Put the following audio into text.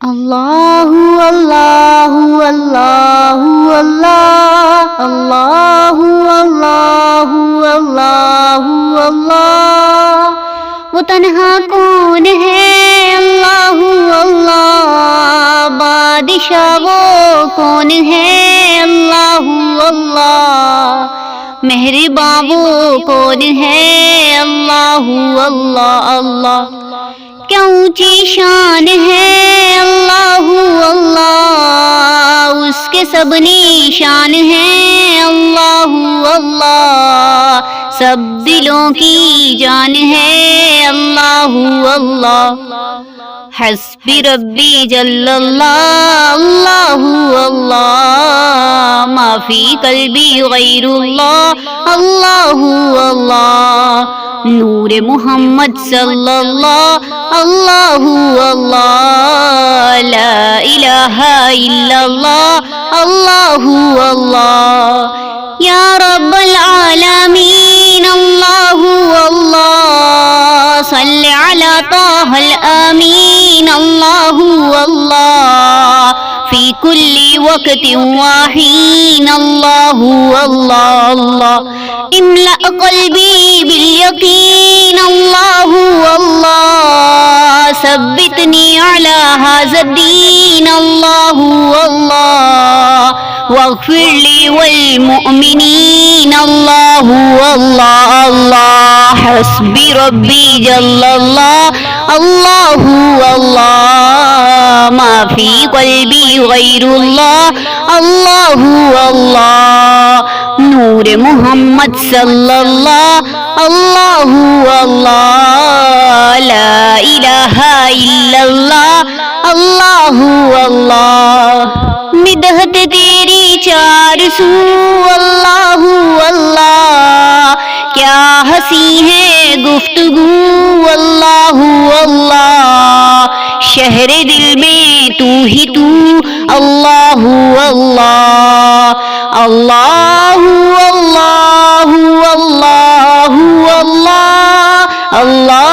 اللہ اللہ اللہ اللہ اللہ اللہ اللہ اللہ وہ تنہا کون ہے اللہ اللہ بادشاہ وہ کون ہے اللہ اللہ مہربان وہ کون ہے اللہ اللہ اللہ کیا اونچی شان ہے اللہ اللہ اس کے سب نشان ہیں اللہ اللہ سب دلوں کی جان ہے اللہ اللہ حسبی ربی جل اللہ اللہ اللہ ما فی قلبی غیر اللہ اللہ اللہ نور محمد صلی اللہ اللہ اللہ لا الہ الا اللہ اللہ اللہ یا رب العالمین اللہ اللہ صلی علی طه الامین اللہ اللہ فی کل وقت وحین اللہ اللہ اللہ املأ قلبی بالیقین اللہ اللہ ثبتنی علی هذا الدین اللہ اللہ واغفر لی والمؤمنین اللہ اللہ اللہ حسبی ربی جل اللہ اللہ اللہ ما فی قلبی غیر اللہ اللہ اللہ نور محمد صلی اللہ اللہ اللہ لا الہ الا اللہ اللہ اللہ مدحت تیری چار سو اللہ اللہ کیا ہنسی ہے گفتگو اللہ اللہ شہر دل میں تو ہی تو اللہ اللہ اللہ اللہ اللہ اللہ